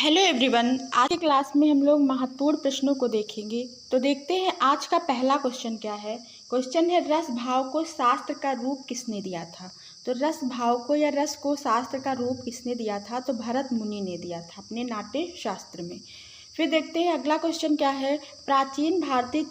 Hello everyone. आज की class में हम लोग महत्वपूर्ण प्रश्नों को देखेंगे। तो देखते हैं आज का पहला क्वेश्चन क्या है। क्वेश्चन है रस भाव को शास्त्र का रूप किसने दिया था। तो रस भाव को या रस को शास्त्र का रूप किसने दिया था, तो भरत मुनि ने दिया था अपने नाट्य शास्त्र में। फिर देखते हैं अगला क्वेश्चन क्या है। प्राचीन भारतीय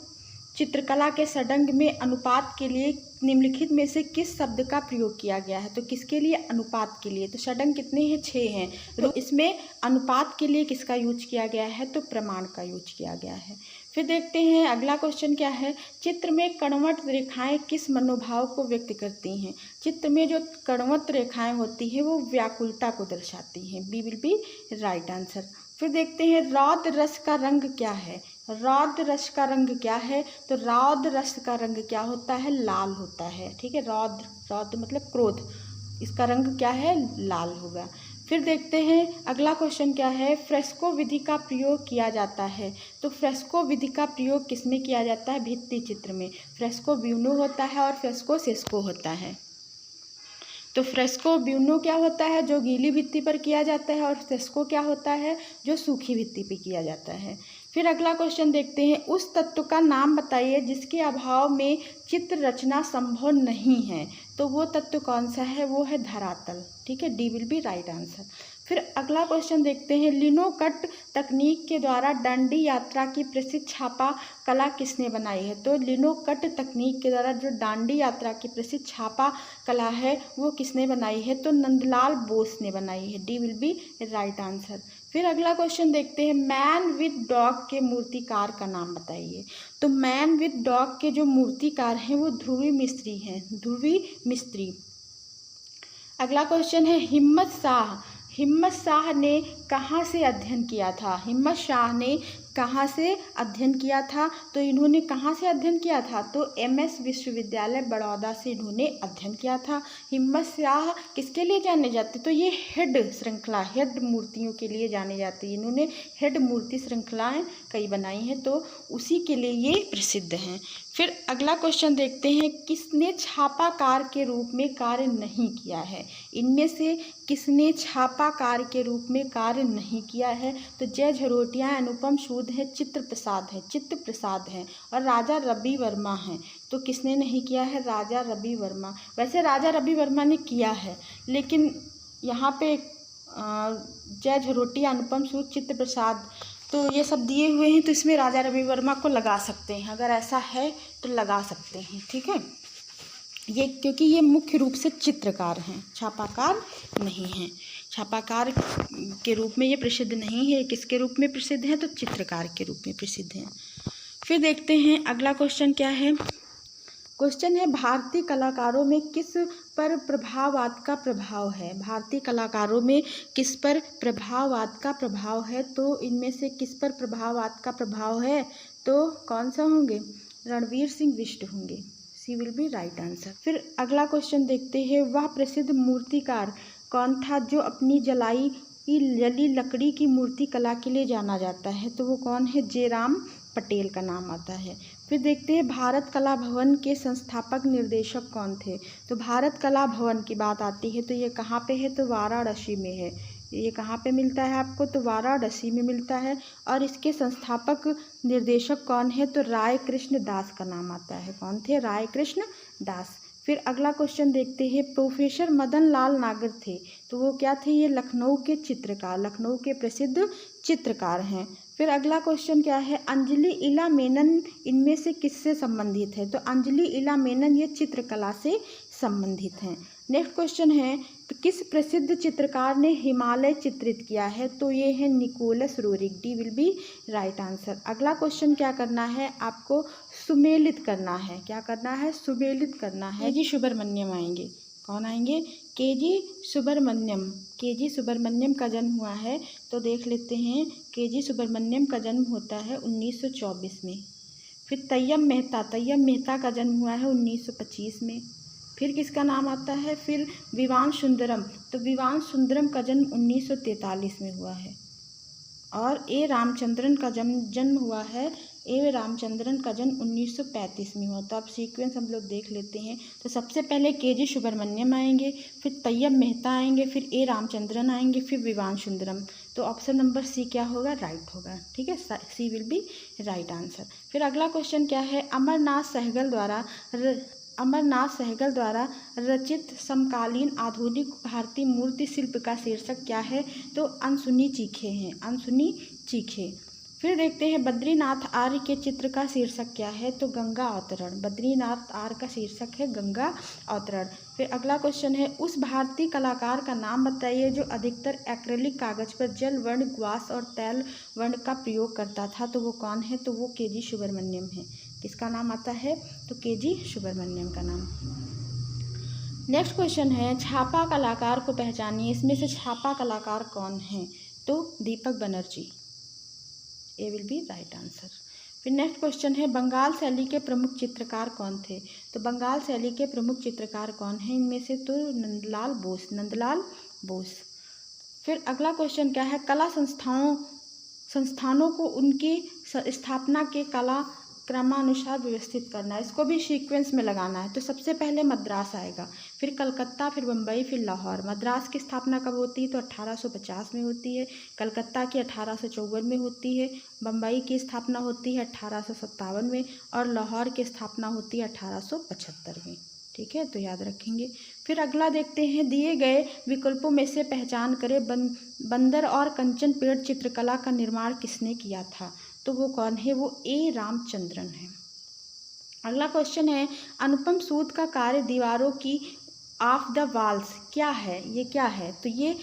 चित्रकला के षडंग में अनुपात के लिए निम्नलिखित में से किस शब्द का प्रयोग किया गया है। तो किसके लिए, अनुपात के लिए। तो षडंग कितने हैं, 6 हैं। तो इसमें अनुपात के लिए किसका यूज किया गया है, तो प्रमाण का यूज किया गया है। फिर देखते हैं अगला क्वेश्चन क्या है। चित्र में कणवट रेखाएं किस मनोभाव को व्यक्त करती हैं। चित्र में जो कणवट रेखाएं होती हैं वो व्याकुलता को दर्शाती हैं। B will be right answer. फिर देखते हैं रौद्र रस का रंग क्या है। रौद्र रस का रंग क्या है, तो रौद्र रस का रंग क्या होता है, लाल होता है। ठीक है, रौद्र मतलब क्रोध, इसका रंग क्या है, लाल होगा। फिर देखते हैं अगला क्वेश्चन क्या है। फ्रेस्को विधि का प्रयोग किया जाता है। तो फ्रेस्को विधि का प्रयोग किसमें किया जाता है, भित्ति चित्र में। फ्रेस्को ब्यूनो होता है और फ्रेस्को सेस्को होता है। तो फ्रेस्को ब्यूनो क्या होता है, जो गीली भित्ति पर किया जाता है, और फ्रेस्को क्या होता है, जो सूखी भित्ति पर किया जाता है। फिर अगला क्वेश्चन देखते हैं। उस तत्व का नाम बताइए जिसके अभाव में चित्र रचना संभव नहीं है। तो वो तत्व कौन सा है, वो है धरातल। ठीक है, D will be right answer. फिर अगला क्वेश्चन देखते हैं। लिनोकट तकनीक के द्वारा डांडी यात्रा की प्रसिद्ध छापा कला किसने बनाई है। तो लिनोकट तकनीक के द्वारा जो डांडी यात्रा की प्रसिद्ध छापा कला है वो किसने बनाई है, तो नंदलाल बोस ने बनाई है। D will be right answer. फिर अगला क्वेश्चन देखते हैं। मैन विद डॉग के मूर्तिकार का नाम बताइए। तो मैन विद डॉग के जो मूर्तिकार हैं वो ध्रुवी मिस्त्री हैं, ध्रुवी मिस्त्री। अगला क्वेश्चन है। हिम्मत शाह ने कहाँ से अध्ययन किया था। हिम्मत शाह ने कहाँ से अध्ययन किया था, तो इन्होंने कहाँ से अध्ययन किया था, तो एमएस विश्वविद्यालय बड़ौदा से इन्होंने अध्ययन किया था। हिम्मत शाह किसके लिए जाने जाते, तो ये हेड श्रृंखला, हेड मूर्तियों के लिए जाने जाते हैं। इन्होंने हेड मूर्ति श्रृंखलाएं कई बनाई हैं, तो उसी के लिए ये प्रसिद्ध हैं। फिर अगला क्वेश्चन देखते हैं। किसने छापाकार के रूप में कार्य नहीं किया है। इनमें से किसने छापाकार के रूप में कार्य नहीं किया है, तो जय झरोटिया, अनुपम सूद है, चित्र प्रसाद हैं और राजा रवि वर्मा हैं। तो किसने नहीं किया है, राजा रवि वर्मा। वैसे राजा रवि वर्मा ने किया है, लेकिन यहाँ पे जय झरोटिया, अनुपम सूद, चित्र प्रसाद तो ये सब दिए हुए हैं, तो इसमें राजा रवि वर्मा को लगा सकते हैं। अगर ऐसा है तो लगा सकते हैं। ठीक है, ये क्योंकि ये मुख्य रूप से चित्रकार हैं, छापाकार नहीं हैं। छापाकार के रूप में ये प्रसिद्ध नहीं है। किसके रूप में प्रसिद्ध है, तो चित्रकार के रूप में प्रसिद्ध हैं। फिर देखते हैं अगला क्वेश्चन क्या है। क्वेश्चन है। भारतीय कलाकारों में किस पर प्रभाववाद का प्रभाव है। भारतीय कलाकारों में किस पर प्रभाववाद का प्रभाव है, तो इनमें से किस पर प्रभाववाद का प्रभाव है, तो कौन सा होंगे, रणवीर सिंह बिष्ट होंगे। सी विल बी राइट आंसर। फिर अगला क्वेश्चन देखते हैं। वह प्रसिद्ध मूर्तिकार कौन था जो अपनी जली लकड़ी की मूर्ति कला के लिए जाना जाता है, तो वो कौन है, जयराम पटेल का नाम आता है। फिर देखते हैं। भारत कला भवन के संस्थापक निर्देशक कौन थे। तो भारत कला भवन की बात आती है तो ये कहाँ पे है, तो वाराणसी में है। ये कहाँ पे मिलता है आपको, तो वाराणसी में मिलता है। और इसके संस्थापक निर्देशक कौन है, तो राय कृष्ण दास का नाम आता है। कौन थे, राय कृष्ण दास। फिर अगला क्वेश्चन देखते हैं। प्रोफेसर मदन लाल नागर थे, तो वो क्या थे, ये लखनऊ के चित्रकार, लखनऊ के प्रसिद्ध चित्रकार हैं। फिर अगला क्वेश्चन क्या है। अंजलि इला मेनन इनमें से किससे संबंधित है, तो अंजलि इला मेनन ये चित्रकला से संबंधित हैं। नेक्स्ट क्वेश्चन है। तो किस प्रसिद्ध चित्रकार ने हिमालय चित्रित किया है, तो ये है Nicholas Roerich. D will be right answer. अगला क्वेश्चन क्या करना है, आपको सुमेलित करना है। क्या करना है, सुमेलित करना है। जी सुब्रमण्यम आएंगे, कौन आएंगे, केजी सुब्रमण्यम का जन्म हुआ है, तो देख लेते हैं। केजी सुब्रमण्यम का जन्म होता है 1924 में। फिर तय्यब मेहता का जन्म हुआ है 1925 में। फिर किसका नाम आता है, फिर विवान सुंदरम, तो विवान सुंदरम का जन्म 1943 में हुआ है। और ए रामचंद्रन का जन्म हुआ है, ए रामचंद्रन का जन्म 1935 में हुआ। तो आप सीक्वेंस हम लोग देख लेते हैं। तो सबसे पहले केजी सुब्रमण्यम आएंगे, फिर तैयब मेहता आएंगे, फिर ए रामचंद्रन आएंगे, फिर विवान सुंदरम। तो ऑप्शन नंबर सी क्या होगा, राइट होगा। ठीक है, सी विल बी राइट आंसर। फिर अगला क्वेश्चन क्या है, अमरनाथ सहगल द्वारा रचित समकालीन आधुनिक भारतीय मूर्ति शिल्प का शीर्षक क्या है, तो अनसुनी चीखें हैं, अनसुनी चीखें। फिर देखते हैं बद्रीनाथ आर्य के चित्र का शीर्षक क्या है, तो गंगा अवतरण। बद्रीनाथ आर्य का शीर्षक है गंगा अवतरण। फिर अगला क्वेश्चन है, उस भारतीय कलाकार का नाम बताइए जो अधिकतर एक्रेलिक कागज पर जल वर्ण, गुआस और तैल वर्ण का प्रयोग करता था, तो वो कौन है, तो वो के.जी. सुब्रमण्यम है। किसका नाम आता है, तो के.जी. सुब्रमण्यम का नाम। नेक्स्ट क्वेश्चन है, छापा कलाकार को पहचानिए, इसमें से छापा कलाकार कौन है, तो दीपक बनर्जी। ए विल बी राइट आंसर। फिर नेक्स्ट क्वेश्चन है, बंगाल शैली के प्रमुख चित्रकार कौन थे, तो बंगाल शैली के प्रमुख चित्रकार कौन हैं, इनमें से तो नंदलाल बोस। फिर अगला क्वेश्चन क्या है, कला संस्थानों को उनकी स्थापना के कला क्रमानुसार व्यवस्थित करना है, इसको भी सीक्वेंस में लगाना है। तो सबसे पहले मद्रास आएगा, फिर कलकत्ता, फिर मुंबई, फिर लाहौर। मद्रास की स्थापना कब होती है, तो 1850 में होती है। कलकत्ता की 1854 में होती है। मुंबई की स्थापना होती है 1857 में, और लाहौर की स्थापना होती है 1875 में। ठीक है, तो याद रखेंगे। फिर अगला देखते हैं, दिए गए विकल्पों में से पहचान करें, बंदर और कंचन पेड़ चित्रकला का निर्माण किसने किया था, तो वो कौन है, वो ए रामचंद्रन है। अगला क्वेश्चन है, अनुपम सूद का कार्य दीवारों की ऑफ द वॉल्स क्या है, ये क्या है, तो ये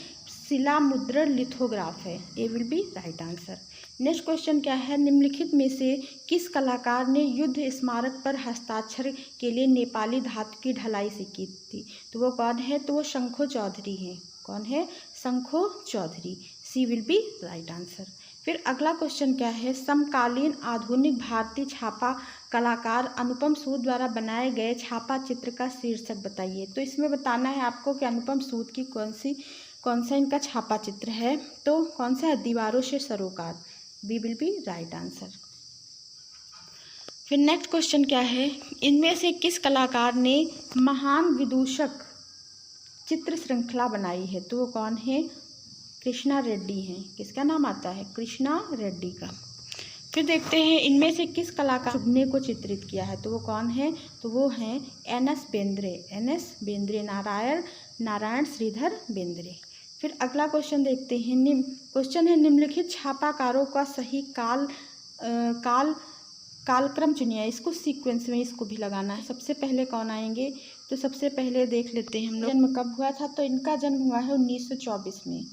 शिलामुद्रण लिथोग्राफ है। A will be right answer. Next question क्या है, निम्नलिखित में से किस कलाकार ने युद्ध स्मारक पर हस्ताक्षर के लिए नेपाली धातु की ढलाई सीखी थी, तो वो कौन है, तो वो शंखो चौधरी हैं। कौन है, शंखो चौधरी। सी विल बी राइट आंसर। फिर अगला क्वेश्चन क्या है, समकालीन आधुनिक भारतीय छापा कलाकार अनुपम सूद द्वारा बनाए गए छापा चित्र का शीर्षक बताइए। तो इसमें बताना है आपको कि अनुपम सूद की कौन सा इनका छापा चित्र है, तो कौन सा है, दीवारों से सरोकार। B will be right answer. फिर नेक्स्ट क्वेश्चन क्या है, इनमें से किस कलाकार ने महान विदूषक चित्र श्रृंखला बनाई है, तो वो कौन है, कृष्णा रेड्डी हैं। किसका नाम आता है, कृष्णा रेड्डी का। फिर देखते हैं, इनमें से किस कलाकार ने सुपने को चित्रित किया है, तो वो कौन है, तो वो हैं एन.एस. बेंद्रे, नारायण श्रीधर बेंद्रे। फिर अगला क्वेश्चन देखते हैं, क्वेश्चन है, निम्नलिखित छापाकारों का सही कालक्रम चुनिए। इसको सीक्वेंस में इसको भी लगाना है। सबसे पहले कौन आएंगे, तो सबसे पहले देख लेते हैं हम लोग जन्म कब हुआ था, तो इनका जन्म हुआ है 1924 में।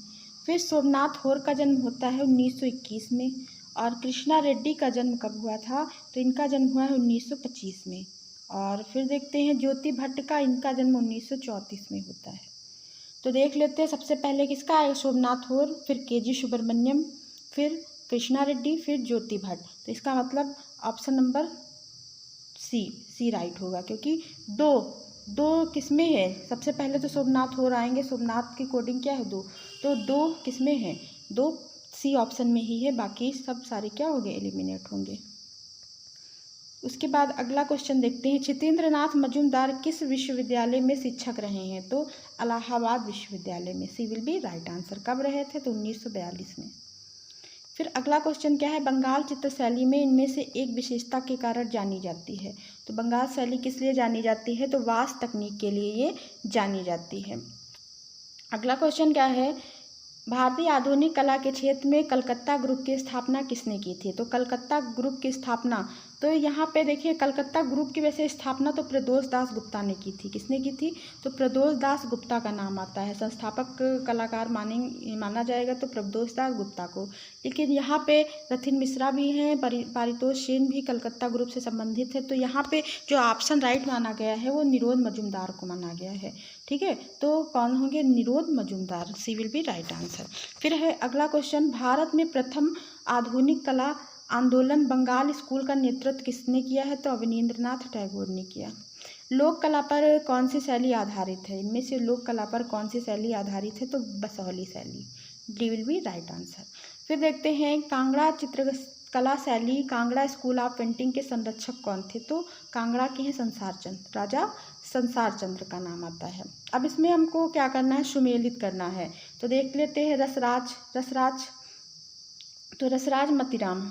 फिर सोमनाथ होर का जन्म होता है 1921 में, और कृष्णा रेड्डी का जन्म कब हुआ था, तो इनका जन्म हुआ है 1925 में। और फिर देखते हैं ज्योति भट्ट का, इनका जन्म 1934 में होता है। तो देख लेते हैं, सबसे पहले किसका है, सोमनाथ होर, फिर के.जी. सुब्रमण्यम, फिर कृष्णा रेड्डी, फिर ज्योति भट्ट। तो इसका मतलब ऑप्शन नंबर सी राइट होगा, क्योंकि दो किसमें है, सबसे पहले तो सोमनाथ होर आएंगे, सोमनाथ की कोडिंग क्या है, तो दो किसमें है, दो सी ऑप्शन में ही है, बाकी सब सारे क्या होंगे, एलिमिनेट होंगे। उसके बाद अगला क्वेश्चन देखते हैं, छितेंद्रनाथ मजूमदार किस विश्वविद्यालय में शिक्षक रहे हैं, तो इलाहाबाद विश्वविद्यालय में। सी विल बी राइट आंसर। कब रहे थे, तो 1942 में। फिर अगला क्वेश्चन क्या है, बंगाल चित्र शैली में इनमें से एक विशेषता के कारण जानी जाती है, तो बंगाल शैली किस लिए जानी जाती है, तो वास तकनीक के लिए ये जानी जाती है। अगला क्वेश्चन क्या है, भारतीय आधुनिक कला के क्षेत्र में कलकत्ता ग्रुप की स्थापना किसने की थी, तो कलकत्ता ग्रुप की स्थापना, तो यहाँ पे देखिए कलकत्ता ग्रुप की वैसे स्थापना तो प्रदोष दास गुप्ता ने की थी। किसने की थी, तो प्रदोष दास गुप्ता का नाम आता है, संस्थापक कलाकार माना जाएगा तो प्रदोष दास गुप्ता को। लेकिन यहाँ पे रथिन मिश्रा भी हैं, पारितोष सेन भी कलकत्ता ग्रुप से संबंधित है। तो यहाँ पे जो ऑप्शन राइट माना गया है वो निरोध मजूमदार को माना गया है। ठीक है, तो कौन होंगे, निरोध मजूमदार। सी विल बी राइट आंसर। फिर है अगला क्वेश्चन, भारत में प्रथम आधुनिक कला आंदोलन बंगाल स्कूल का नेतृत्व किसने किया है, तो अवनींद्रनाथ टैगोर ने किया। लोक कला पर कौन सी शैली आधारित है, इनमें से लोक कला पर कौन सी शैली आधारित है, तो बसौली शैली। D will be right answer. फिर देखते हैं, कांगड़ा चित्रकला शैली कांगड़ा स्कूल ऑफ पेंटिंग के संरक्षक कौन थे, तो कांगड़ा के हैं संसार चंद्र, राजा संसार चंद्र का नाम आता है। अब इसमें हमको क्या करना है, सुमेलित करना है। तो देख लेते हैं, रसराज तो रसराज मतीराम,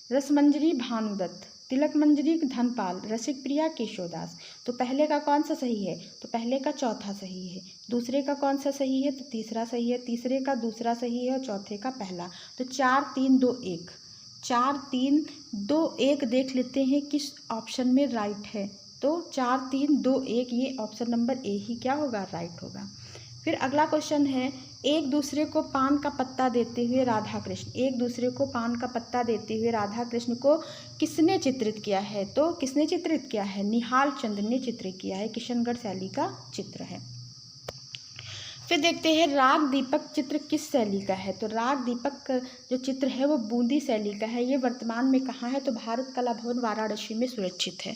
रसमंजरी भानुदत्त, तिलक मंजरी धनपाल, रसिक प्रिया केशवदास। तो पहले का कौन सा सही है? तो पहले का चौथा सही है। दूसरे का कौन सा सही है? तो तीसरा सही है। तीसरे का दूसरा सही है और चौथे का पहला। तो 4 3 2 1, 4 3 2 1 देख लेते हैं किस ऑप्शन में राइट है। तो 4 3 2 1 ये ऑप्शन नंबर ए ही क्या होगा? राइट होगा। फिर अगला क्वेश्चन है, एक दूसरे को पान का पत्ता देते हुए राधा कृष्ण, एक दूसरे को पान का पत्ता देते हुए राधा कृष्ण को किसने चित्रित किया है? तो किसने चित्रित किया है? निहाल चंद्र ने चित्रित किया है। किशनगढ़ शैली का चित्र है। फिर देखते हैं राग दीपक चित्र किस शैली का है? तो राग दीपक जो चित्र है वो बूंदी शैली का है। ये वर्तमान में कहाँ है? तो भारत कला भवन वाराणसी में सुरक्षित है।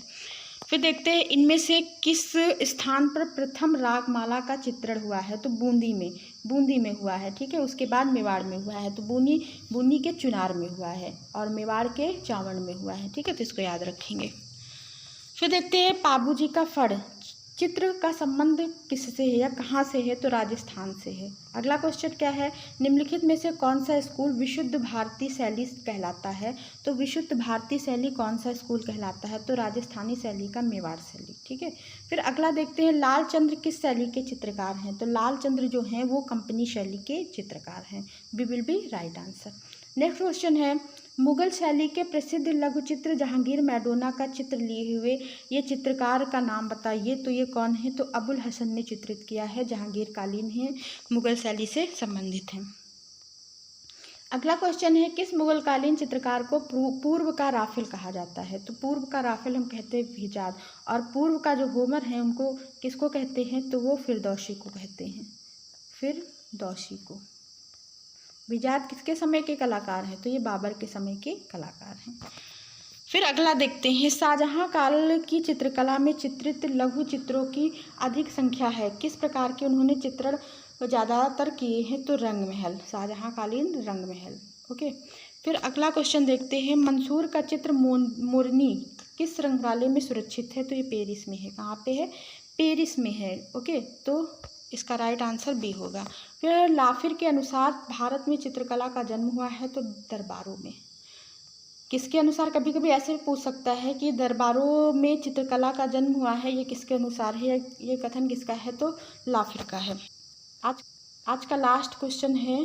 फिर देखते हैं इनमें से किस स्थान पर प्रथम रागमाला का चित्रण हुआ है? तो बूंदी में हुआ है। ठीक है, उसके बाद मेवाड़ में हुआ है। तो बूंदी के चुनार में हुआ है और मेवाड़ के चावड़ में हुआ है। ठीक है, तो इसको याद रखेंगे। फिर देखते हैं पाबूजी का फड़ चित्र का संबंध किससे है या कहाँ से है? तो राजस्थान से है। अगला क्वेश्चन क्या है? निम्नलिखित में से कौन सा स्कूल विशुद्ध भारतीय शैली कहलाता है? तो विशुद्ध भारतीय शैली कौन सा स्कूल कहलाता है? तो राजस्थानी शैली का मेवाड़ शैली। ठीक है, फिर अगला देखते हैं लालचंद्र किस शैली के चित्रकार हैं? तो लालचंद्र जो हैं वो कंपनी शैली के चित्रकार हैं। B will be right answer. Next question है, मुगल शैली के प्रसिद्ध लघु चित्र जहांगीर मैडोना का चित्र लिए हुए ये चित्रकार का नाम बताइए। तो ये कौन है? तो अबुल हसन ने चित्रित किया है। जहांगीर कालीन है, मुगल शैली से संबंधित है। अगला क्वेश्चन है, किस मुगलकालीन चित्रकार को पूर्व का राफेल कहा जाता है? तो पूर्व का राफेल हम कहते हैं विजात, और पूर्व का जो होमर है उनको किसको कहते हैं? तो वो फिरदौसी को कहते हैं। फिरदौसी को। विजात किसके समय के कलाकार हैं? तो ये बाबर के समय के कलाकार हैं। फिर अगला देखते हैं, शाहजहां काल की चित्रकला में चित्रित लघु चित्रों की अधिक संख्या है। किस प्रकार के उन्होंने चित्रण ज़्यादातर किए हैं? तो रंग महल, शाहजहां कालीन रंग महल। ओके, फिर अगला क्वेश्चन देखते हैं, मंसूर का चित्र मोरनी किस संग्रहालय में सुरक्षित है? तो ये पेरिस में है। कहाँ पे है? पेरिस में है। ओके, तो इसका राइट आंसर बी होगा। फिर लाफिर के अनुसार भारत में चित्रकला का जन्म हुआ है। तो दरबारों में। किसके अनुसार? कभी कभी ऐसे पूछ सकता है कि दरबारों में चित्रकला का जन्म हुआ है, ये किसके अनुसार है? ये कथन किसका है? तो लाफिर का है। आज का लास्ट क्वेश्चन है,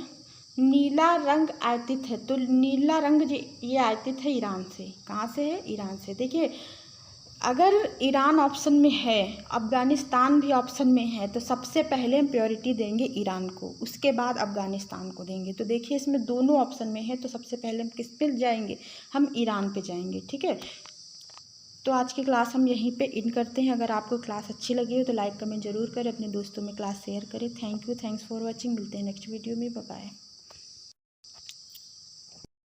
नीला रंग आयातित है। तो नीला रंग ये आयातित है ईरान से। कहाँ से है? ईरान से। देखिए, अगर ईरान ऑप्शन में है, अफ़गानिस्तान भी ऑप्शन में है, तो सबसे पहले हम प्रायोरिटी देंगे ईरान को, उसके बाद अफ़गानिस्तान को देंगे। तो देखिए, इसमें दोनों ऑप्शन में है, तो सबसे पहले हम किस पे जाएंगे? हम ईरान पे जाएंगे। ठीक है, तो आज की क्लास हम यहीं पे इन करते हैं। अगर आपको क्लास अच्छी लगी हो तो लाइक कमेंट जरूर करें, अपने दोस्तों में क्लास शेयर करें। Thank you, thanks for watching. मिलते हैं नेक्स्ट वीडियो में। Bye bye.